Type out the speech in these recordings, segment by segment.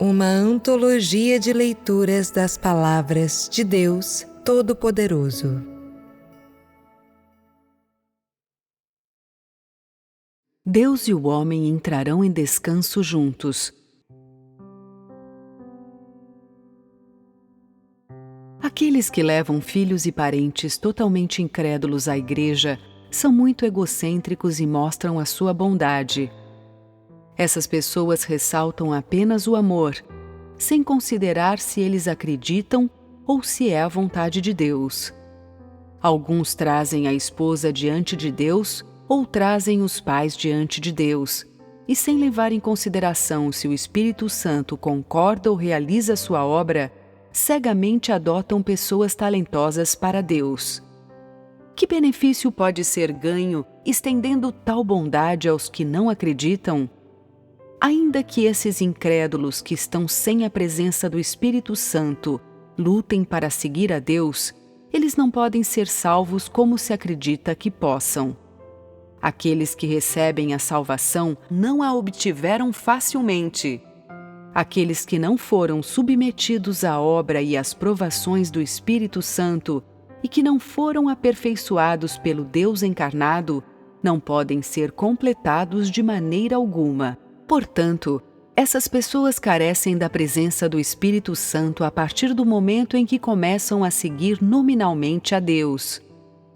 uma antologia de leituras das palavras de Deus Todo-Poderoso. Deus e o homem entrarão em descanso juntos. Aqueles que levam filhos e parentes totalmente incrédulos à igreja são muito egocêntricos e mostram a sua bondade. Essas pessoas ressaltam apenas o amor, sem considerar se eles acreditam ou se é a vontade de Deus. Alguns trazem a esposa diante de Deus ou trazem os pais diante de Deus, e sem levar em consideração se o Espírito Santo concorda ou realiza sua obra, cegamente adotam pessoas talentosas para Deus. Que benefício pode ser ganho estendendo tal bondade aos que não acreditam? Ainda que esses incrédulos que estão sem a presença do Espírito Santo lutem para seguir a Deus, eles não podem ser salvos como se acredita que possam. Aqueles que recebem a salvação não a obtiveram facilmente. Aqueles que não foram submetidos à obra e às provações do Espírito Santo e que não foram aperfeiçoados pelo Deus encarnado, não podem ser completados de maneira alguma. Portanto, essas pessoas carecem da presença do Espírito Santo a partir do momento em que começam a seguir nominalmente a Deus.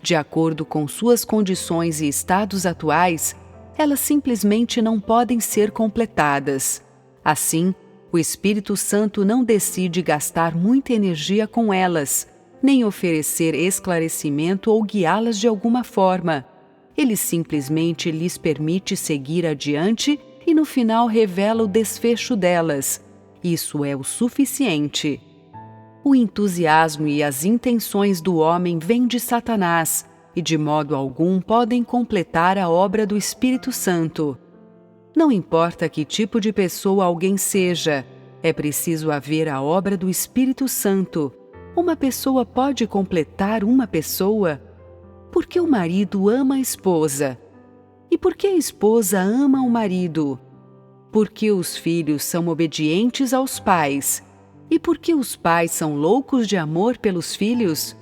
De acordo com suas condições e estados atuais, elas simplesmente não podem ser completadas. Assim, o Espírito Santo não decide gastar muita energia com elas, nem oferecer esclarecimento ou guiá-las de alguma forma. Ele simplesmente lhes permite seguir adiante e no final revela o desfecho delas. Isso é o suficiente. O entusiasmo e as intenções do homem vêm de Satanás e de modo algum podem completar a obra do Espírito Santo. Não importa que tipo de pessoa alguém seja, é preciso haver a obra do Espírito Santo. Uma pessoa pode completar uma pessoa? Por que o marido ama a esposa? E por que a esposa ama o marido? Por que os filhos são obedientes aos pais? E por que os pais são loucos de amor pelos filhos?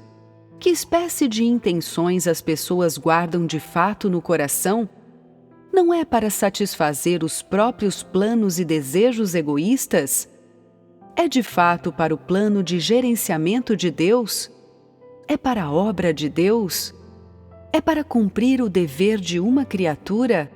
Que espécie de intenções as pessoas guardam de fato no coração? Não é para satisfazer os próprios planos e desejos egoístas? É de fato para o plano de gerenciamento de Deus? É para a obra de Deus? É para cumprir o dever de uma criatura?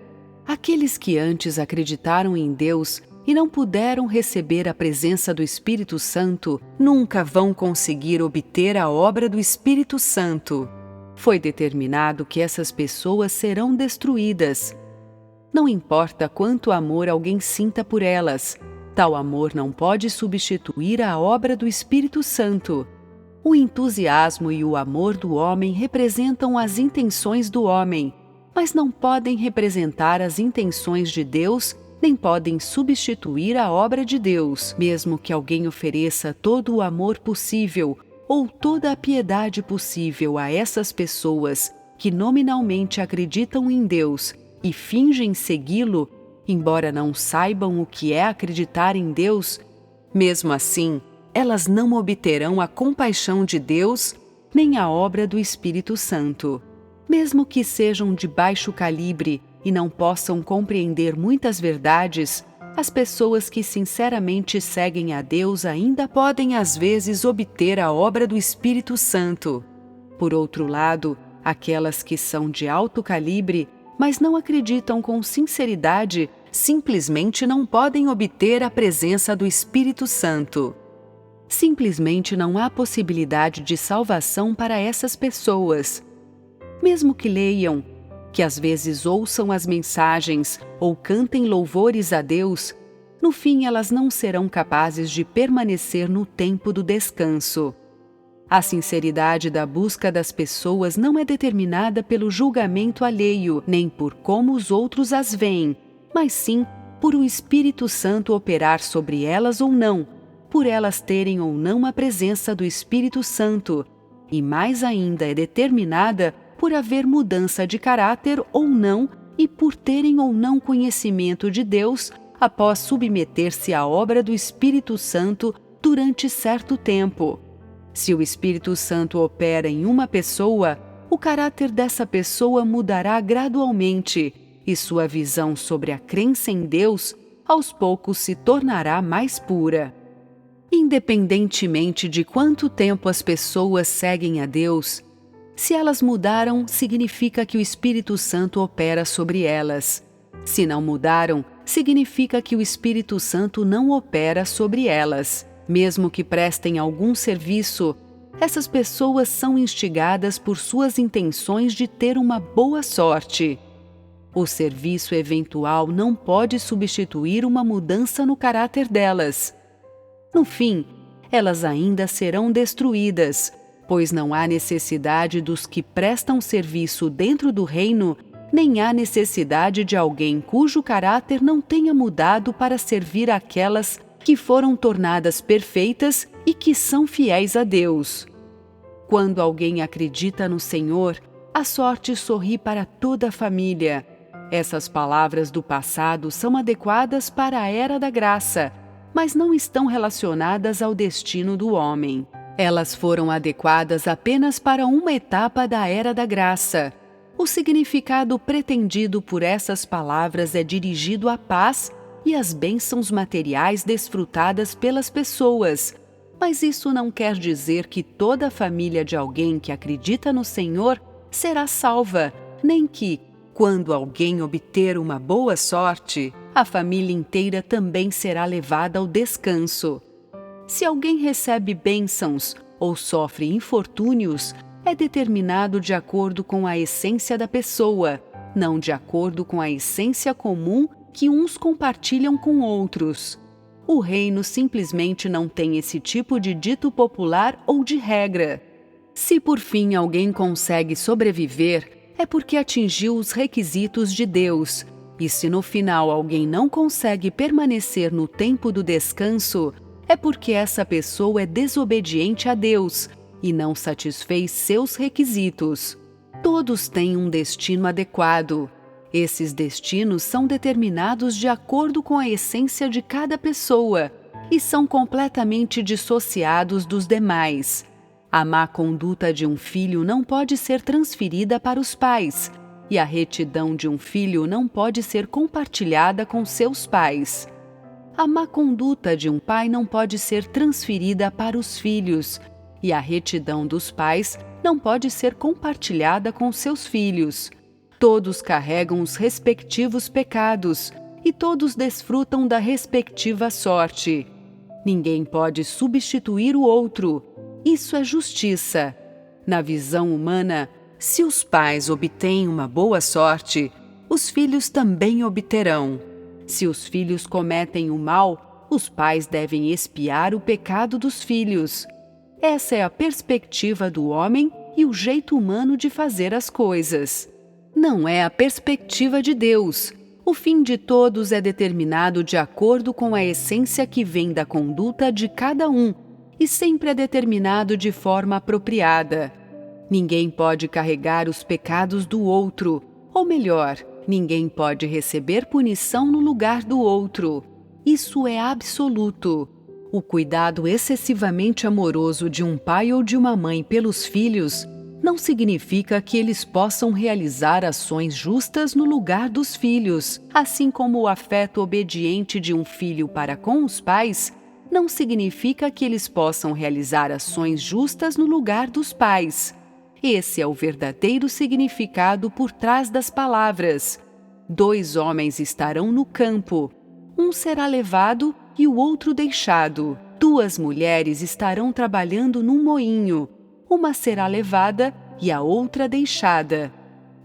Aqueles que antes acreditaram em Deus e não puderam receber a presença do Espírito Santo nunca vão conseguir obter a obra do Espírito Santo. Foi determinado que essas pessoas serão destruídas. Não importa quanto amor alguém sinta por elas, tal amor não pode substituir a obra do Espírito Santo. O entusiasmo e o amor do homem representam as intenções do homem, mas não podem representar as intenções de Deus, nem podem substituir a obra de Deus. Mesmo que alguém ofereça todo o amor possível ou toda a piedade possível a essas pessoas que nominalmente acreditam em Deus e fingem segui-lo, embora não saibam o que é acreditar em Deus, mesmo assim, elas não obterão a compaixão de Deus nem a obra do Espírito Santo. Mesmo que sejam de baixo calibre e não possam compreender muitas verdades, as pessoas que sinceramente seguem a Deus ainda podem às vezes obter a obra do Espírito Santo. Por outro lado, aquelas que são de alto calibre, mas não acreditam com sinceridade, simplesmente não podem obter a presença do Espírito Santo. Simplesmente não há possibilidade de salvação para essas pessoas. Mesmo que leiam, que às vezes ouçam as mensagens ou cantem louvores a Deus, no fim elas não serão capazes de permanecer no tempo do descanso. A sinceridade da busca das pessoas não é determinada pelo julgamento alheio, nem por como os outros as veem, mas sim por o Espírito Santo operar sobre elas ou não, por elas terem ou não a presença do Espírito Santo, e mais ainda é determinada por haver mudança de caráter ou não e por terem ou não conhecimento de Deus após submeter-se à obra do Espírito Santo durante certo tempo. Se o Espírito Santo opera em uma pessoa, o caráter dessa pessoa mudará gradualmente e sua visão sobre a crença em Deus, aos poucos, se tornará mais pura. Independentemente de quanto tempo as pessoas seguem a Deus, se elas mudaram, significa que o Espírito Santo opera sobre elas. Se não mudaram, significa que o Espírito Santo não opera sobre elas. Mesmo que prestem algum serviço, essas pessoas são instigadas por suas intenções de ter uma boa sorte. O serviço eventual não pode substituir uma mudança no caráter delas. No fim, elas ainda serão destruídas, pois não há necessidade dos que prestam serviço dentro do reino, nem há necessidade de alguém cujo caráter não tenha mudado para servir aquelas que foram tornadas perfeitas e que são fiéis a Deus. Quando alguém acredita no Senhor, a sorte sorri para toda a família. Essas palavras do passado são adequadas para a era da graça, mas não estão relacionadas ao destino do homem. Elas foram adequadas apenas para uma etapa da era da graça. O significado pretendido por essas palavras é dirigido à paz e às bênçãos materiais desfrutadas pelas pessoas, mas isso não quer dizer que toda a família de alguém que acredita no Senhor será salva, nem que, quando alguém obter uma boa sorte, a família inteira também será levada ao descanso. Se alguém recebe bênçãos ou sofre infortúnios, é determinado de acordo com a essência da pessoa, não de acordo com a essência comum que uns compartilham com outros. O reino simplesmente não tem esse tipo de dito popular ou de regra. Se por fim alguém consegue sobreviver, é porque atingiu os requisitos de Deus, e se no final alguém não consegue permanecer no tempo do descanso, é porque essa pessoa é desobediente a Deus e não satisfez seus requisitos. Todos têm um destino adequado. Esses destinos são determinados de acordo com a essência de cada pessoa e são completamente dissociados dos demais. A má conduta de um filho não pode ser transferida para os pais, e a retidão de um filho não pode ser compartilhada com seus pais. A má conduta de um pai não pode ser transferida para os filhos, e a retidão dos pais não pode ser compartilhada com seus filhos. Todos carregam os respectivos pecados, e todos desfrutam da respectiva sorte. Ninguém pode substituir o outro. Isso é justiça. Na visão humana, se os pais obtêm uma boa sorte, os filhos também obterão. Se os filhos cometem o mal, os pais devem expiar o pecado dos filhos. Essa é a perspectiva do homem e o jeito humano de fazer as coisas. Não é a perspectiva de Deus. O fim de todos é determinado de acordo com a essência que vem da conduta de cada um, e sempre é determinado de forma apropriada. Ninguém pode carregar os pecados do outro, ou melhor, ninguém pode receber punição no lugar do outro. Isso é absoluto. O cuidado excessivamente amoroso de um pai ou de uma mãe pelos filhos não significa que eles possam realizar ações justas no lugar dos filhos, assim como o afeto obediente de um filho para com os pais não significa que eles possam realizar ações justas no lugar dos pais. Esse é o verdadeiro significado por trás das palavras. 2 homens estarão no campo. Um será levado e o outro deixado. 2 mulheres estarão trabalhando num moinho. Uma será levada e a outra deixada.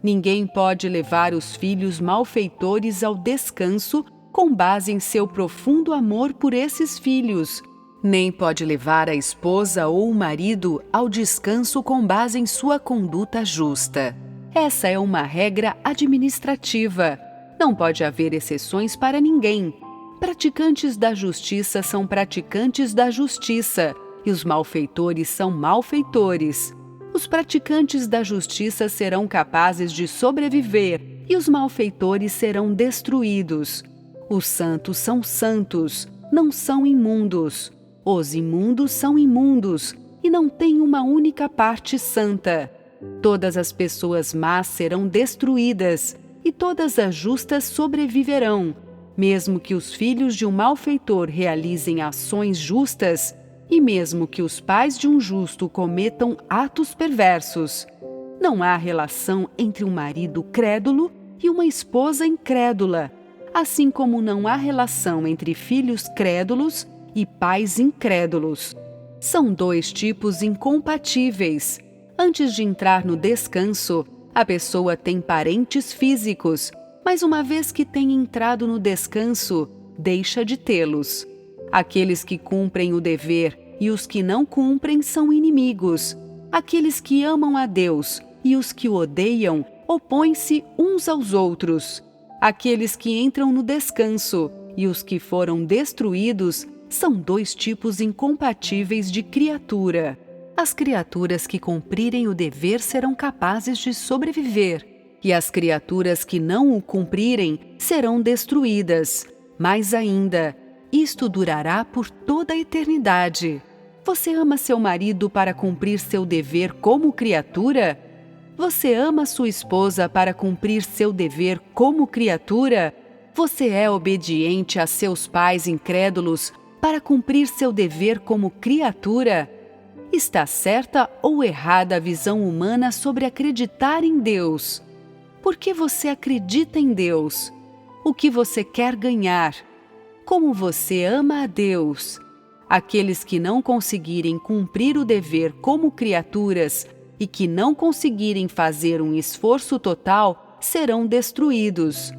Ninguém pode levar os filhos malfeitores ao descanso com base em seu profundo amor por esses filhos. Nem pode levar a esposa ou o marido ao descanso com base em sua conduta justa. Essa é uma regra administrativa. Não pode haver exceções para ninguém. Praticantes da justiça são praticantes da justiça, e os malfeitores são malfeitores. Os praticantes da justiça serão capazes de sobreviver, e os malfeitores serão destruídos. Os santos são santos, não são imundos. Os imundos são imundos e não têm uma única parte santa. Todas as pessoas más serão destruídas e todas as justas sobreviverão, mesmo que os filhos de um malfeitor realizem ações justas e mesmo que os pais de um justo cometam atos perversos. Não há relação entre um marido crédulo e uma esposa incrédula, assim como não há relação entre filhos crédulos e pais incrédulos. São dois tipos incompatíveis. Antes de entrar no descanso, a pessoa tem parentes físicos, mas uma vez que tem entrado no descanso, deixa de tê-los. Aqueles que cumprem o dever e os que não cumprem são inimigos. Aqueles que amam a Deus e os que o odeiam opõem-se uns aos outros. Aqueles que entram no descanso e os que foram destruídos são dois tipos incompatíveis de criatura. As criaturas que cumprirem o dever serão capazes de sobreviver, e as criaturas que não o cumprirem serão destruídas. Mais ainda, isto durará por toda a eternidade. Você ama seu marido para cumprir seu dever como criatura? Você ama sua esposa para cumprir seu dever como criatura? Você é obediente a seus pais incrédulos para cumprir seu dever como criatura? Está certa ou errada a visão humana sobre acreditar em Deus? Por que você acredita em Deus? O que você quer ganhar? Como você ama a Deus? Aqueles que não conseguirem cumprir o dever como criaturas e que não conseguirem fazer um esforço total serão destruídos.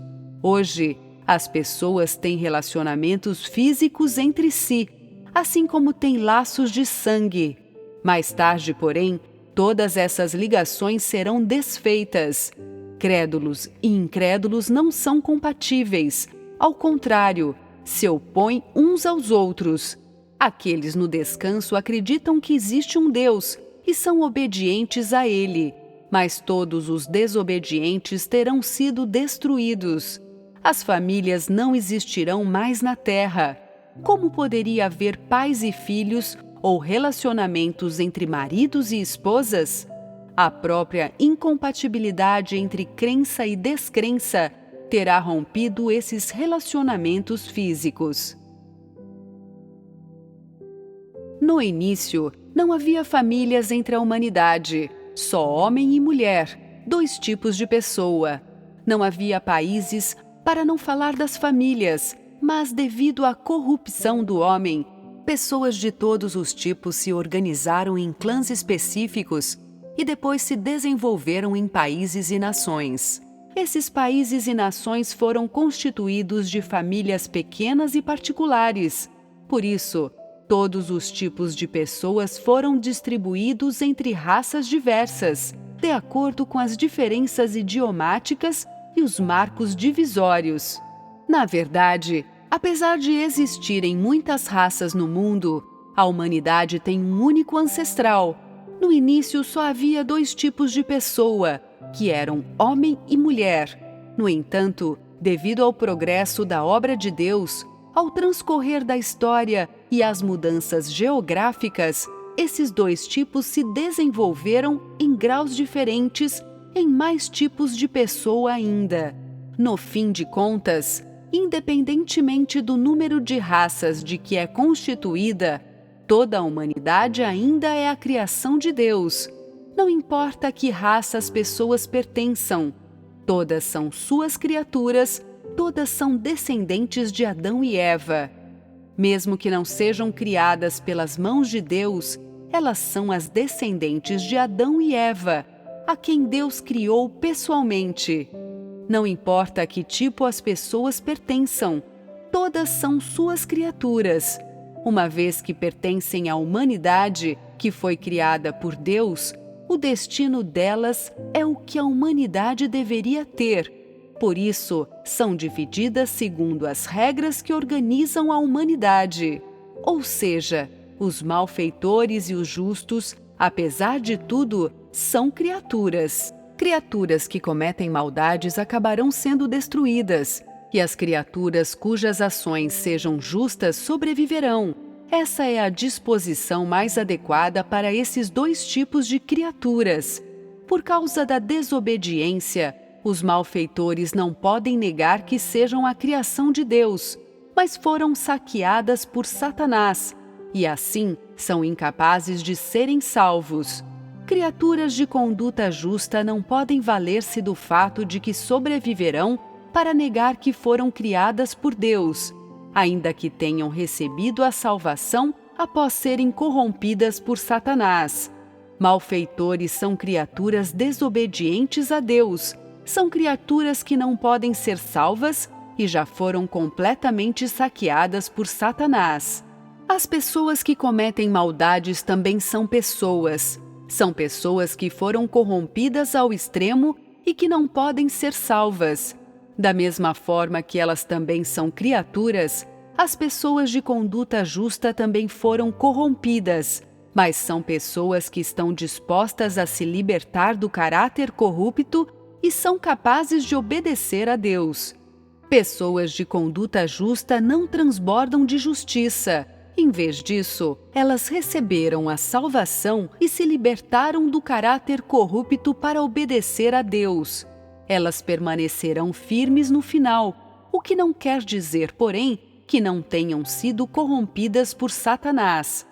Hoje, as pessoas têm relacionamentos físicos entre si, assim como têm laços de sangue. Mais tarde, porém, todas essas ligações serão desfeitas. Crédulos e incrédulos não são compatíveis. Ao contrário, se opõem uns aos outros. Aqueles no descanso acreditam que existe um Deus e são obedientes a Ele, mas todos os desobedientes terão sido destruídos. As famílias não existirão mais na terra. Como poderia haver pais e filhos ou relacionamentos entre maridos e esposas? A própria incompatibilidade entre crença e descrença terá rompido esses relacionamentos físicos. No início, não havia famílias entre a humanidade, só homem e mulher, dois tipos de pessoa. Não havia países, para não falar das famílias, mas devido à corrupção do homem, pessoas de todos os tipos se organizaram em clãs específicos e depois se desenvolveram em países e nações. Esses países e nações foram constituídos de famílias pequenas e particulares. Por isso, todos os tipos de pessoas foram distribuídos entre raças diversas, de acordo com as diferenças idiomáticas e os marcos divisórios. Na verdade, apesar de existirem muitas raças no mundo, a humanidade tem um único ancestral. No início só havia dois tipos de pessoa, que eram homem e mulher. No entanto, devido ao progresso da obra de Deus, ao transcorrer da história e às mudanças geográficas, esses dois tipos se desenvolveram em graus diferentes em mais tipos de pessoa ainda. No fim de contas, independentemente do número de raças de que é constituída, toda a humanidade ainda é a criação de Deus. Não importa a que raça as pessoas pertençam, todas são suas criaturas, todas são descendentes de Adão e Eva. Mesmo que não sejam criadas pelas mãos de Deus, elas são as descendentes de Adão e Eva, a quem Deus criou pessoalmente. Não importa a que tipo as pessoas pertençam, todas são suas criaturas. Uma vez que pertencem à humanidade, que foi criada por Deus, o destino delas é o que a humanidade deveria ter. Por isso, são divididas segundo as regras que organizam a humanidade. Ou seja, os malfeitores e os justos, apesar de tudo, são criaturas. Criaturas que cometem maldades acabarão sendo destruídas. e as criaturas cujas ações sejam justas sobreviverão. Essa é a disposição mais adequada para esses dois tipos de criaturas. Por causa da desobediência, os malfeitores não podem negar que sejam a criação de Deus, mas foram saqueadas por Satanás, e assim são incapazes de serem salvos. Criaturas de conduta justa não podem valer-se do fato de que sobreviverão para negar que foram criadas por Deus, ainda que tenham recebido a salvação após serem corrompidas por Satanás. Malfeitores são criaturas desobedientes a Deus, são criaturas que não podem ser salvas e já foram completamente saqueadas por Satanás. As pessoas que cometem maldades também são pessoas. São pessoas que foram corrompidas ao extremo e que não podem ser salvas. Da mesma forma que elas também são criaturas, as pessoas de conduta justa também foram corrompidas, mas são pessoas que estão dispostas a se libertar do caráter corrupto e são capazes de obedecer a Deus. Pessoas de conduta justa não transbordam de justiça. Em vez disso, elas receberam a salvação e se libertaram do caráter corrupto para obedecer a Deus. Elas permanecerão firmes no final, o que não quer dizer, porém, que não tenham sido corrompidas por Satanás.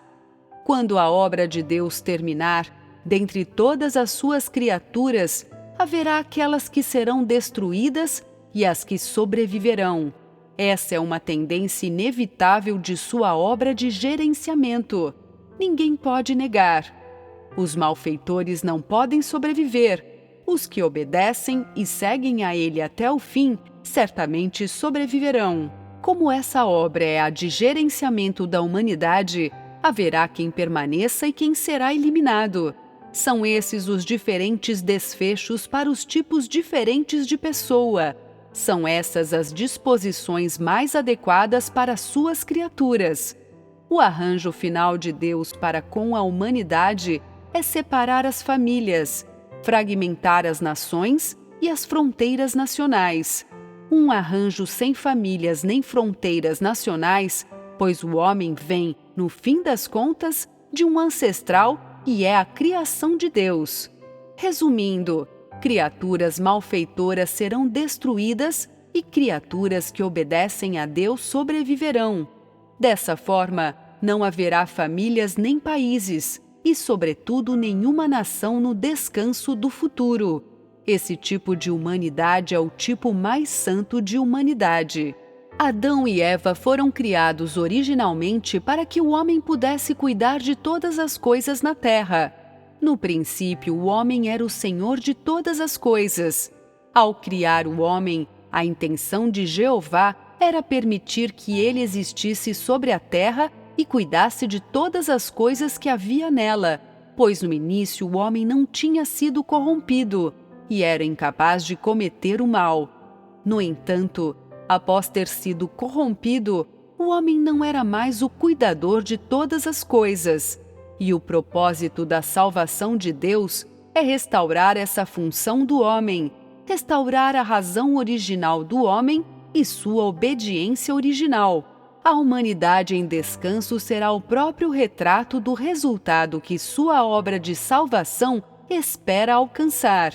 Quando a obra de Deus terminar, dentre todas as suas criaturas, haverá aquelas que serão destruídas e as que sobreviverão. Essa é uma tendência inevitável de sua obra de gerenciamento. Ninguém pode negar. Os malfeitores não podem sobreviver. Os que obedecem e seguem a ele até o fim, certamente sobreviverão. Como essa obra é a de gerenciamento da humanidade, haverá quem permaneça e quem será eliminado. São esses os diferentes desfechos para os tipos diferentes de pessoa. São essas as disposições mais adequadas para suas criaturas. O arranjo final de Deus para com a humanidade é separar as famílias, fragmentar as nações e as fronteiras nacionais. Um arranjo sem famílias nem fronteiras nacionais, pois o homem vem, no fim das contas, de um ancestral e é a criação de Deus. Resumindo, criaturas malfeitoras serão destruídas e criaturas que obedecem a Deus sobreviverão. Dessa forma, não haverá famílias nem países e, sobretudo, nenhuma nação no descanso do futuro. Esse tipo de humanidade é o tipo mais santo de humanidade. Adão e Eva foram criados originalmente para que o homem pudesse cuidar de todas as coisas na terra. No princípio, o homem era o senhor de todas as coisas. Ao criar o homem, a intenção de Jeová era permitir que ele existisse sobre a terra e cuidasse de todas as coisas que havia nela, pois no início o homem não tinha sido corrompido e era incapaz de cometer o mal. No entanto, após ter sido corrompido, o homem não era mais o cuidador de todas as coisas. E o propósito da salvação de Deus é restaurar essa função do homem, restaurar a razão original do homem e sua obediência original. A humanidade em descanso será o próprio retrato do resultado que sua obra de salvação espera alcançar.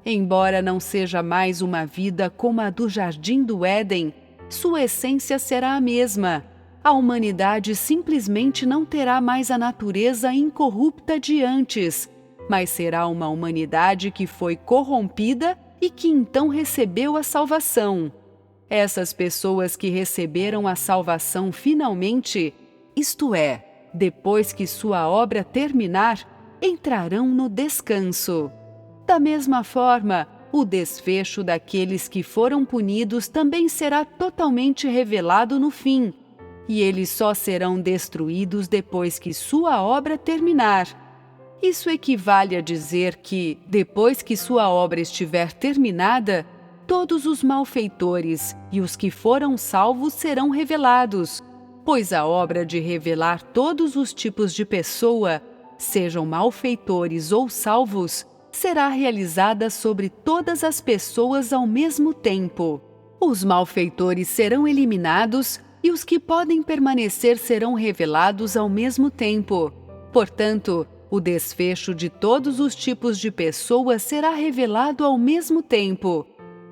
Embora não seja mais uma vida como a do Jardim do Éden, sua essência será a mesma. A humanidade simplesmente não terá mais a natureza incorrupta de antes, mas será uma humanidade que foi corrompida e que então recebeu a salvação. Essas pessoas que receberam a salvação finalmente, isto é, depois que sua obra terminar, entrarão no descanso. Da mesma forma, o desfecho daqueles que foram punidos também será totalmente revelado no fim, e eles só serão destruídos depois que sua obra terminar. Isso equivale a dizer que, depois que sua obra estiver terminada, todos os malfeitores e os que foram salvos serão revelados, pois a obra de revelar todos os tipos de pessoa, sejam malfeitores ou salvos, será realizada sobre todas as pessoas ao mesmo tempo. Os malfeitores serão eliminados e os que podem permanecer serão revelados ao mesmo tempo. Portanto, o desfecho de todos os tipos de pessoas será revelado ao mesmo tempo.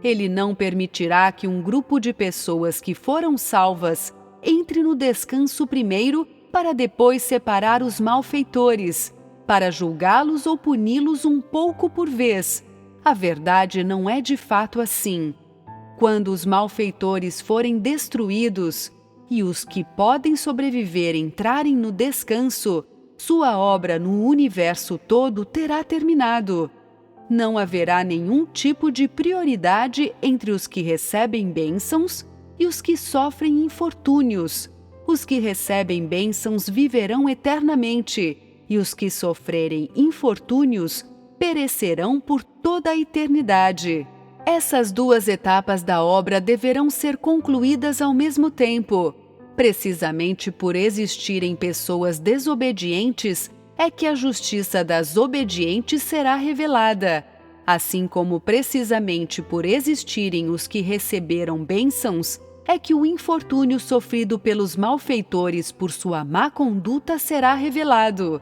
Ele não permitirá que um grupo de pessoas que foram salvas entre no descanso primeiro para depois separar os malfeitores, para julgá-los ou puni-los um pouco por vez. A verdade não é de fato assim. Quando os malfeitores forem destruídos e os que podem sobreviver entrarem no descanso, sua obra no universo todo terá terminado. Não haverá nenhum tipo de prioridade entre os que recebem bênçãos e os que sofrem infortúnios. Os que recebem bênçãos viverão eternamente, e os que sofrerem infortúnios perecerão por toda a eternidade. Essas duas etapas da obra deverão ser concluídas ao mesmo tempo. Precisamente por existirem pessoas desobedientes, é que a justiça das obedientes será revelada, assim como precisamente por existirem os que receberam bênçãos, é que o infortúnio sofrido pelos malfeitores por sua má conduta será revelado.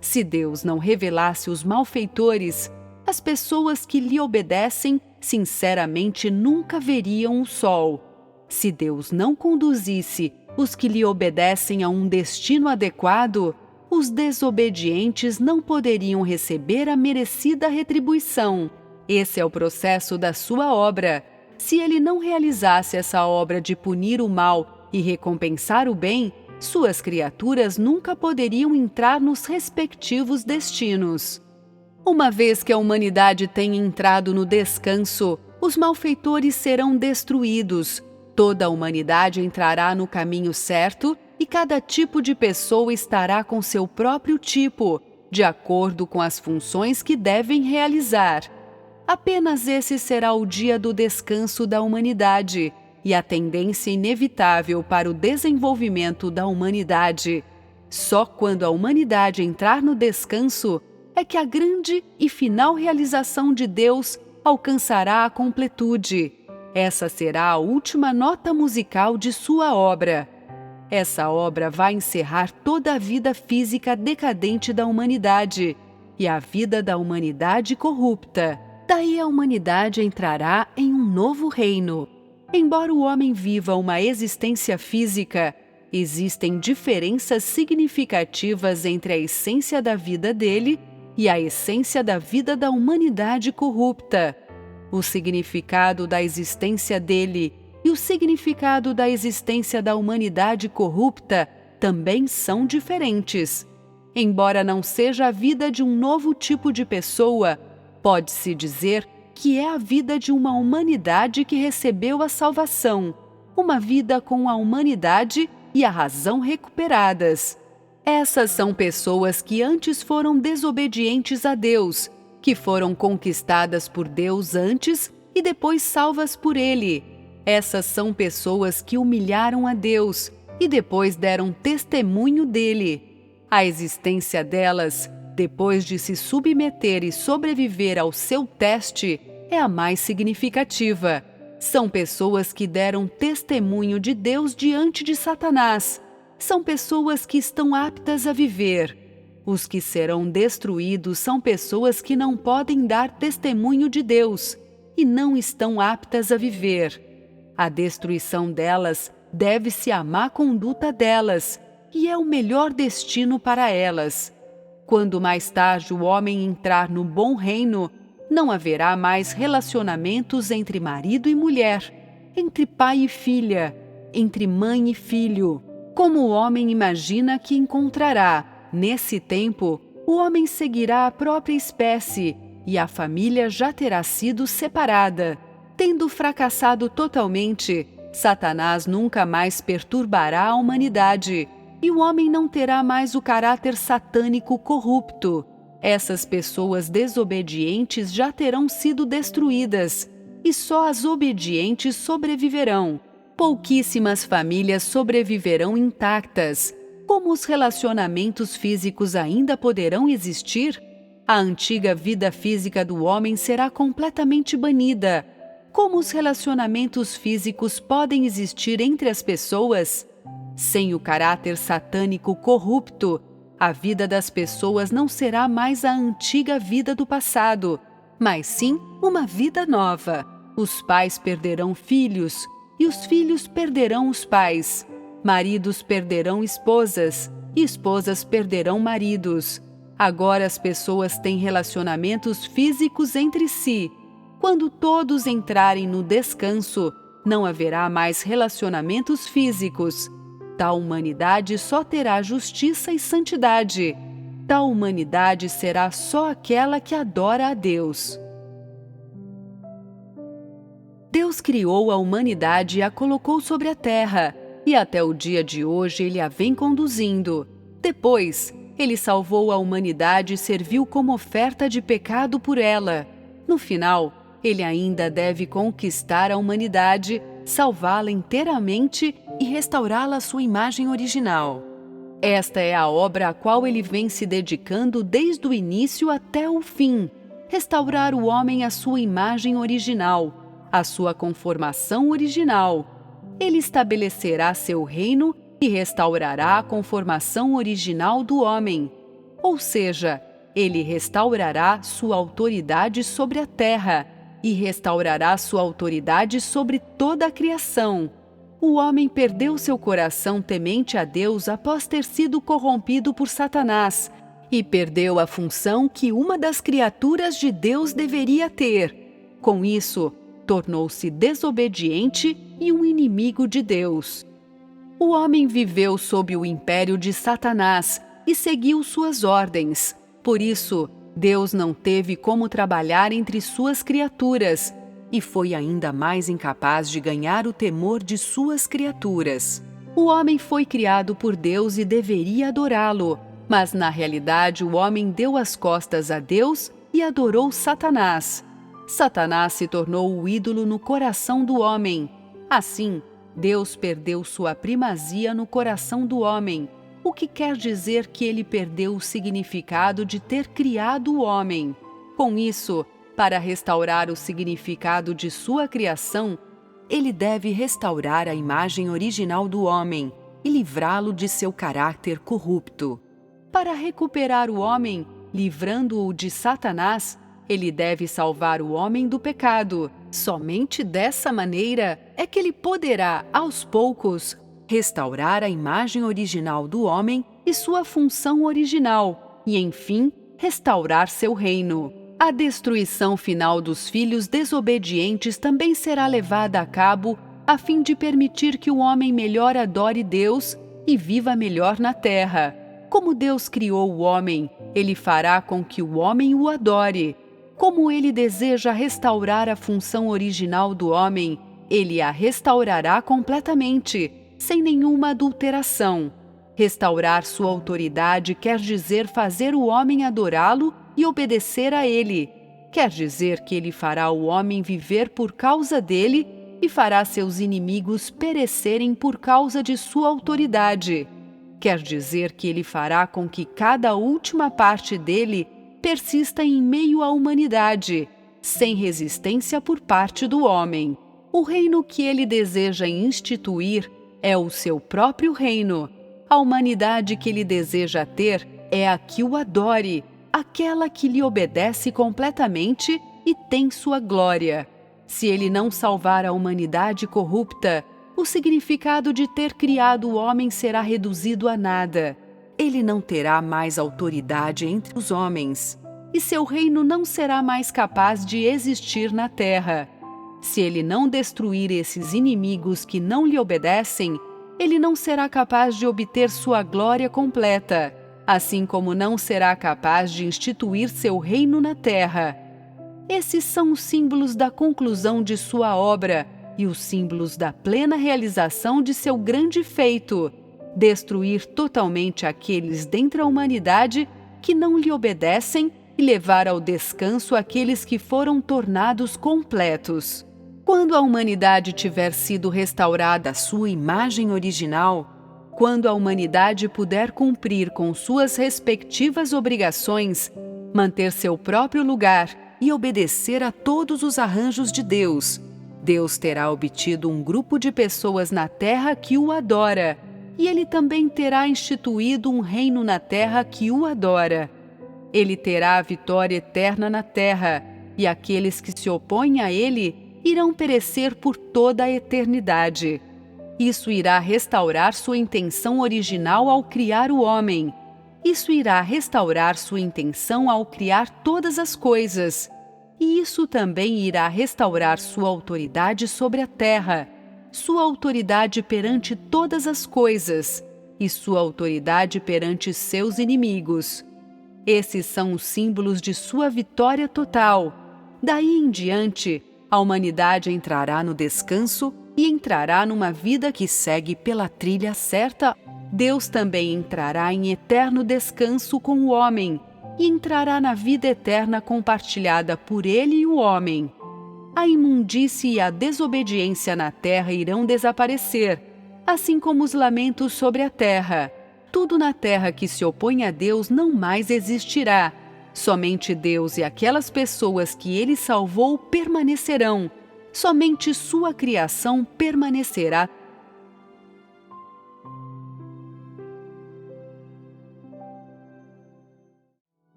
Se Deus não revelasse os malfeitores, as pessoas que lhe obedecem sinceramente nunca veriam o sol. Se Deus não conduzisse os que lhe obedecem a um destino adequado, os desobedientes não poderiam receber a merecida retribuição. Esse é o processo da sua obra. Se ele não realizasse essa obra de punir o mal e recompensar o bem, suas criaturas nunca poderiam entrar nos respectivos destinos. Uma vez que a humanidade tenha entrado no descanso, os malfeitores serão destruídos. Toda a humanidade entrará no caminho certo e cada tipo de pessoa estará com seu próprio tipo, de acordo com as funções que devem realizar. Apenas esse será o dia do descanso da humanidade e a tendência inevitável para o desenvolvimento da humanidade. Só quando a humanidade entrar no descanso é que a grande e final realização de Deus alcançará a completude. Essa será a última nota musical de sua obra. Essa obra vai encerrar toda a vida física decadente da humanidade e a vida da humanidade corrupta. Daí a humanidade entrará em um novo reino. Embora o homem viva uma existência física, existem diferenças significativas entre a essência da vida dele e a essência da vida da humanidade corrupta. O significado da existência dele e o significado da existência da humanidade corrupta também são diferentes. Embora não seja a vida de um novo tipo de pessoa, pode-se dizer que é a vida de uma humanidade que recebeu a salvação, uma vida com a humanidade e a razão recuperadas. Essas são pessoas que antes foram desobedientes a Deus, que foram conquistadas por Deus antes e depois salvas por Ele. Essas são pessoas que humilharam a Deus e depois deram testemunho dele. A existência delas, depois de se submeter e sobreviver ao seu teste, é a mais significativa. São pessoas que deram testemunho de Deus diante de Satanás. São pessoas que estão aptas a viver. Os que serão destruídos são pessoas que não podem dar testemunho de Deus e não estão aptas a viver. A destruição delas deve-se à má conduta delas, e é o melhor destino para elas. Quando mais tarde o homem entrar no bom reino, não haverá mais relacionamentos entre marido e mulher, entre pai e filha, entre mãe e filho. Como o homem imagina que encontrará, nesse tempo, o homem seguirá a própria espécie e a família já terá sido separada. Tendo fracassado totalmente, Satanás nunca mais perturbará a humanidade e o homem não terá mais o caráter satânico corrupto. Essas pessoas desobedientes já terão sido destruídas e só as obedientes sobreviverão. Pouquíssimas famílias sobreviverão intactas. Como os relacionamentos físicos ainda poderão existir? A antiga vida física do homem será completamente banida. Como os relacionamentos físicos podem existir entre as pessoas? Sem o caráter satânico corrupto, a vida das pessoas não será mais a antiga vida do passado, mas sim uma vida nova. Os pais perderão filhos, e os filhos perderão os pais. Maridos perderão esposas, e esposas perderão maridos. Agora as pessoas têm relacionamentos físicos entre si. Quando todos entrarem no descanso, não haverá mais relacionamentos físicos. Tal humanidade só terá justiça e santidade. Tal humanidade será só aquela que adora a Deus. Deus criou a humanidade e a colocou sobre a terra, e até o dia de hoje Ele a vem conduzindo. Depois, Ele salvou a humanidade e serviu como oferta de pecado por ela. No final, Ele ainda deve conquistar a humanidade, salvá-la inteiramente e restaurá-la à sua imagem original. Esta é a obra a qual Ele vem se dedicando desde o início até o fim: restaurar o homem à sua imagem original, à sua conformação original. Ele estabelecerá seu reino e restaurará a conformação original do homem. Ou seja, Ele restaurará sua autoridade sobre a terra e restaurará sua autoridade sobre toda a criação. O homem perdeu seu coração temente a Deus após ter sido corrompido por Satanás e perdeu a função que uma das criaturas de Deus deveria ter. Com isso, tornou-se desobediente e um inimigo de Deus. O homem viveu sob o império de Satanás e seguiu suas ordens. Por isso, Deus não teve como trabalhar entre suas criaturas e foi ainda mais incapaz de ganhar o temor de suas criaturas. O homem foi criado por Deus e deveria adorá-lo, mas na realidade o homem deu as costas a Deus e adorou Satanás. Satanás se tornou o ídolo no coração do homem. Assim, Deus perdeu sua primazia no coração do homem, o que quer dizer que ele perdeu o significado de ter criado o homem. Com isso, para restaurar o significado de sua criação, ele deve restaurar a imagem original do homem e livrá-lo de seu caráter corrupto. Para recuperar o homem, livrando-o de Satanás, ele deve salvar o homem do pecado. Somente dessa maneira é que ele poderá, aos poucos, restaurar a imagem original do homem e sua função original, e, enfim, restaurar seu reino. A destruição final dos filhos desobedientes também será levada a cabo a fim de permitir que o homem melhor adore Deus e viva melhor na terra. Como Deus criou o homem, Ele fará com que o homem o adore. Como Ele deseja restaurar a função original do homem, Ele a restaurará completamente, sem nenhuma adulteração. Restaurar sua autoridade quer dizer fazer o homem adorá-lo e obedecer a Ele. Quer dizer que Ele fará o homem viver por causa dele e fará seus inimigos perecerem por causa de sua autoridade. Quer dizer que Ele fará com que cada última parte dele persista em meio à humanidade, sem resistência por parte do homem. O reino que Ele deseja instituir é o seu próprio reino. A humanidade que Ele deseja ter é a que o adore, aquela que lhe obedece completamente e tem sua glória. Se Ele não salvar a humanidade corrupta, o significado de ter criado o homem será reduzido a nada. Ele não terá mais autoridade entre os homens, e seu reino não será mais capaz de existir na terra. Se Ele não destruir esses inimigos que não lhe obedecem, Ele não será capaz de obter sua glória completa, assim como não será capaz de instituir seu reino na terra. Esses são os símbolos da conclusão de sua obra e os símbolos da plena realização de seu grande feito: destruir totalmente aqueles dentre a humanidade que não lhe obedecem e levar ao descanso aqueles que foram tornados completos. Quando a humanidade tiver sido restaurada à sua imagem original, quando a humanidade puder cumprir com suas respectivas obrigações, manter seu próprio lugar e obedecer a todos os arranjos de Deus, Deus terá obtido um grupo de pessoas na terra que o adora, e ele também terá instituído um reino na terra que o adora. Ele terá a vitória eterna na terra, e aqueles que se opõem a ele irão perecer por toda a eternidade. Isso irá restaurar sua intenção original ao criar o homem. Isso irá restaurar sua intenção ao criar todas as coisas. E isso também irá restaurar sua autoridade sobre a terra, sua autoridade perante todas as coisas e sua autoridade perante seus inimigos. Esses são os símbolos de sua vitória total. Daí em diante, a humanidade entrará no descanso e entrará numa vida que segue pela trilha certa. Deus também entrará em eterno descanso com o homem e entrará na vida eterna compartilhada por ele e o homem. A imundície e a desobediência na terra irão desaparecer, assim como os lamentos sobre a terra. Tudo na terra que se opõe a Deus não mais existirá. Somente Deus e aquelas pessoas que ele salvou permanecerão. Somente sua criação permanecerá